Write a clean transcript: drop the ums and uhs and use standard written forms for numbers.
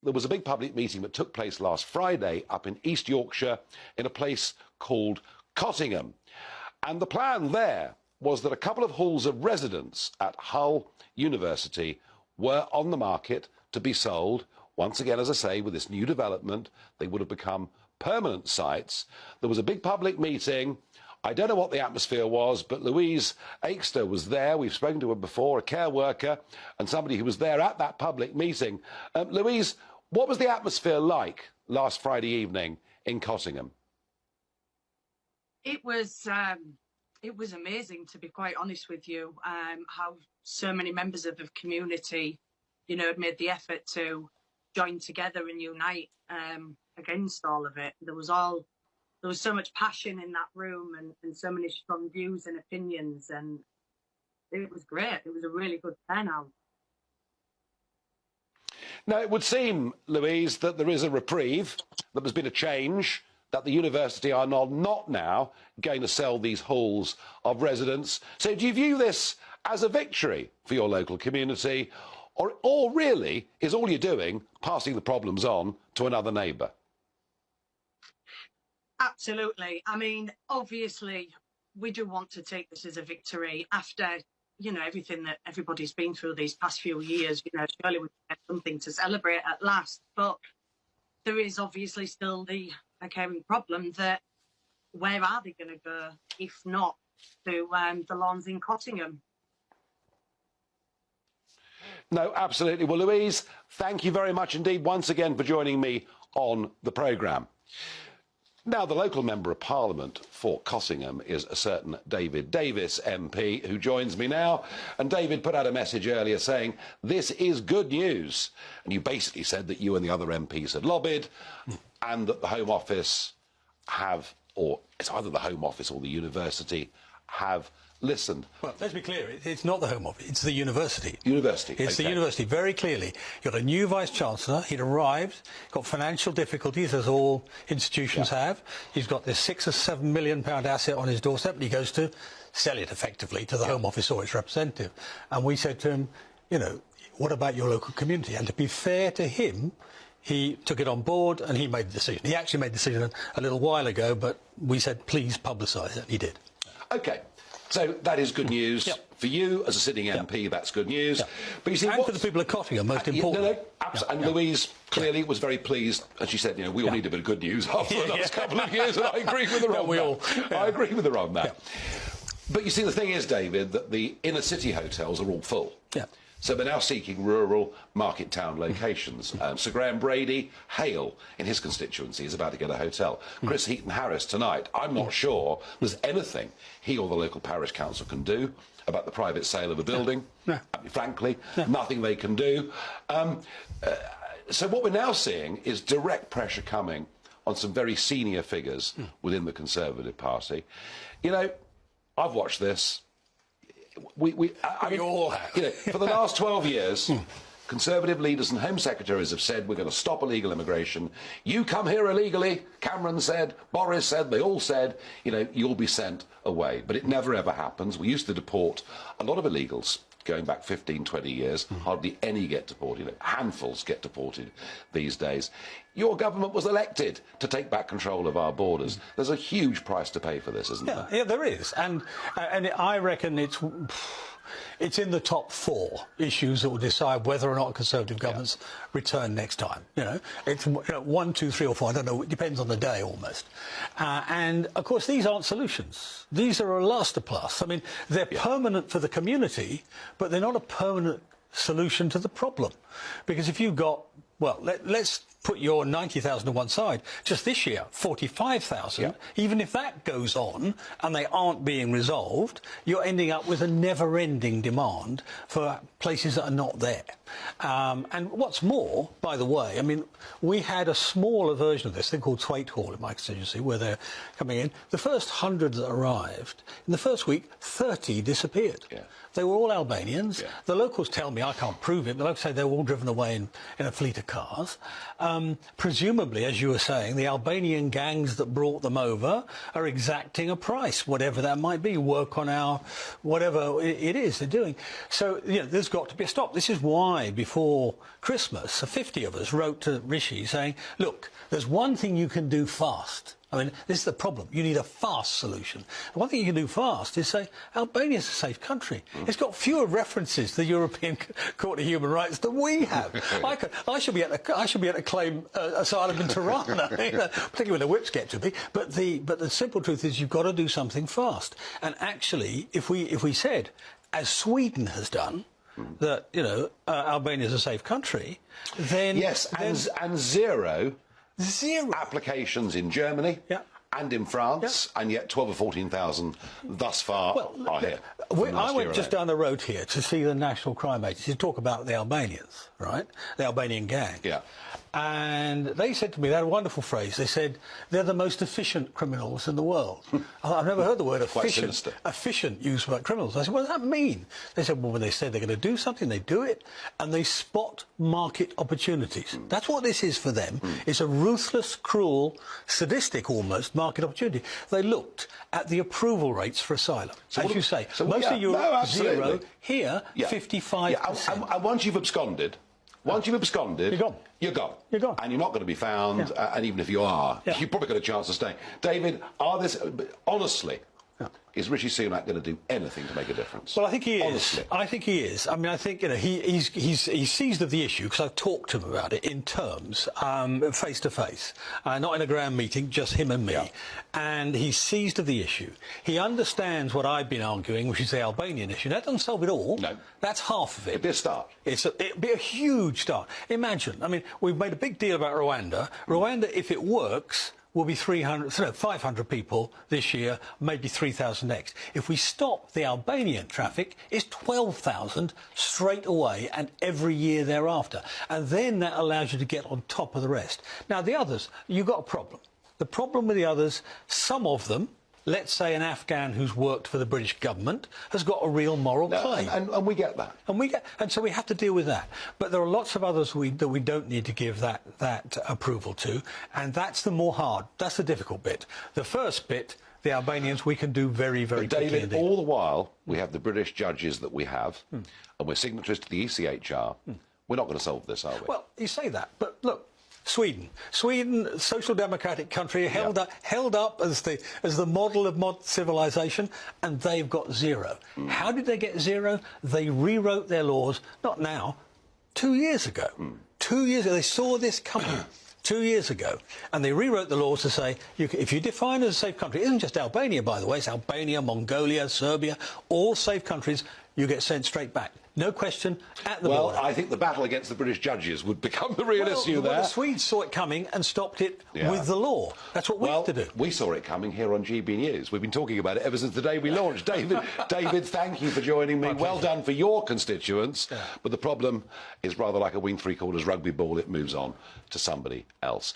there was a big public meeting that took place last Friday up in East Yorkshire in a place called Cottingham. And the plan there was that a couple of halls of residence at Hull University were on the market to be sold. Once again, as I say, with this new development, they would have become permanent sites. There was a big public meeting. I don't know what the atmosphere was, but Louise Aikster was there. We've spoken to her before, a care worker and somebody who was there at that public meeting. Louise, what was the atmosphere like last Friday evening in Cottingham? It was amazing, to be quite honest with you, how so many members of the community, you know, had made the effort to join together and unite against all of it. There was so much passion in that room and so many strong views and opinions, and it was great. It was a really good turnout. Now, it would seem, Louise, that there is a reprieve, that there's been a change, that the university are not now going to sell these halls of residence. So do you view this as a victory for your local community, or really is all you're doing passing the problems on to another neighbour? Absolutely. I mean, obviously, we do want to take this as a victory after, you know, everything that everybody's been through these past few years. You know, surely we have something to celebrate at last. But there is obviously still the occurring problem that where are they going to go if not to the lawns in Cottingham? No, absolutely. Well, Louise, thank you very much indeed once again for joining me on the programme. Now, the local Member of Parliament for Cottingham is a certain David Davis MP, who joins me now. And David put out a message earlier saying, this is good news. And you basically said that you and the other MPs had lobbied and that the Home Office have, or it's either the Home Office or the university, have listened. Well, let's be clear, it's not the Home Office, it's the university. University. It's the university, very clearly. You've got a new Vice-Chancellor, he'd arrived, got financial difficulties, as all institutions have. He's got this £6 or £7 million asset on his doorstep, and he goes to sell it effectively to the Home Office or its representative. And we said to him, you know, what about your local community? And to be fair to him, he took it on board and he made the decision. He actually made the decision a little while ago, but we said, please publicise it. He did. OK. So that is good news for you as a sitting MP. That's good news. But you see, and for the people of Cottingham, most important. No, absolutely. And Louise clearly was very pleased, and she said, you know, we all need a bit of good news after the last couple of years, and I agree with her on that. I agree with her on that. But you see, the thing is, David, that the inner city hotels are all full. So they're now seeking rural market town locations. Sir Graham Brady, Hale, in his constituency, is about to get a hotel. Chris Heaton-Harris tonight. I'm not sure there's anything he or the local parish council can do about the private sale of a building. Frankly, nothing they can do. So what we're now seeing is direct pressure coming on some very senior figures within the Conservative Party. You know, I've watched this. We all have. You know, for the last 12 years, Conservative leaders and Home Secretaries have said we're going to stop illegal immigration. You come here illegally, Cameron said, Boris said, they all said, you know, you'll be sent away. But it never ever happens. We used to deport a lot of illegals going back 15, 20 years. Hardly any get deported. You know, handfuls get deported these days. Your government was elected to take back control of our borders. There's a huge price to pay for this, isn't there? Yeah, there is. And I reckon it's in the top 4 issues that will decide whether or not Conservative governments return next time. You know, it's 1, 2, 3 or 4. I don't know. It depends on the day almost. And of course, these aren't solutions. These are a luster plus. I mean, they're permanent for the community, but they're not a permanent solution to the problem. Because if you've got, well, let's put your 90,000 to one side. Just this year, 45,000. Even if that goes on and they aren't being resolved, you're ending up with a never-ending demand for places that are not there. And what's more, by the way, I mean, we had a smaller version of this thing called Thwaite Hall in my constituency, where they're coming in. The first 100 that arrived, in the first week, 30 disappeared. They were all Albanians. The locals tell me, I can't prove it, but locals say they were all driven away in a fleet of cars. Presumably, as you were saying, the Albanian gangs that brought them over are exacting a price, whatever that might be, work on our, whatever it is they're doing. So, you know, there's got to be a stop. This is why I, before Christmas, 50 of us wrote to Rishi saying, look, there's one thing you can do fast. I mean, this is the problem. You need a fast solution. And one thing you can do fast is say, Albania's a safe country. It's got fewer references to the European Court of Human Rights than we have. I should be able to claim asylum in Tirana, particularly when the whips get to me. But the simple truth is you've got to do something fast. And actually, if we said, as Sweden has done, that, Albania is a safe country, then... Yes, and zero applications in Germany and in France, and yet 12 or 14,000 thus far are here. I went just down the road here to see the National Crime Agency to talk about the Albanians, right? The Albanian gang. Yeah. And they said to me, they had a wonderful phrase. They said, they're the most efficient criminals in the world. I've never heard the word efficient. Efficient used by criminals. I said, what does that mean? They said, well, when they say they're going to do something, they do it, and they spot market opportunities. That's what this is for them. It's a ruthless, cruel, sadistic almost market opportunity. They looked at the approval rates for asylum. So as you say, most of Europe, zero. Here, 55%. And once you've absconded, you're gone. You're gone. And you're not going to be found, and even if you are, you've probably got a chance of staying. David, honestly, is Rishi Sunak going to do anything to make a difference? Well, I think he is. Honestly. I think he is. I mean, I think he's seized of the issue because I've talked to him about it in terms, face to face, not in a grand meeting, just him and me. Yeah. And he's seized of the issue. He understands what I've been arguing, which is the Albanian issue. That doesn't solve it all. No, that's half of it. It'd be a start. It'd be a huge start. Imagine. I mean, we've made a big deal about Rwanda. Rwanda, if it works, will be 500 people this year, maybe 3,000 next. If we stop the Albanian traffic, it's 12,000 straight away and every year thereafter. And then that allows you to get on top of the rest. Now, the others, you've got a problem. The problem with the others, some of them, let's say an Afghan who's worked for the British government, has got a real moral claim. And we get that. And so we have to deal with that. But there are lots of others that we don't need to give that approval to, and that's the more hard. That's the difficult bit. The first bit, the Albanians, we can do very, very quickly. David, all the while, we have the British judges that we have, and we're signatories to the ECHR. We're not going to solve this, are we? Well, you say that, but look, Sweden, social democratic country, held up as the model of modern civilization, and they've got zero. How did they get zero? They rewrote their laws, not now, 2 years ago. 2 years ago, they saw this coming. 2 years ago, and they rewrote the laws to say, if you define as a safe country, it isn't just Albania, by the way, it's Albania, Mongolia, Serbia, all safe countries, you get sent straight back. No question, at the border. Well, I think the battle against the British judges would become the real issue there. Well, the Swedes saw it coming and stopped it with the law. That's what we have to do. We saw it coming here on GB News. We've been talking about it ever since the day we launched. David, thank you for joining me. Well done for your constituents. Yeah. But the problem is rather like a wing three-quarters rugby ball. It moves on to somebody else.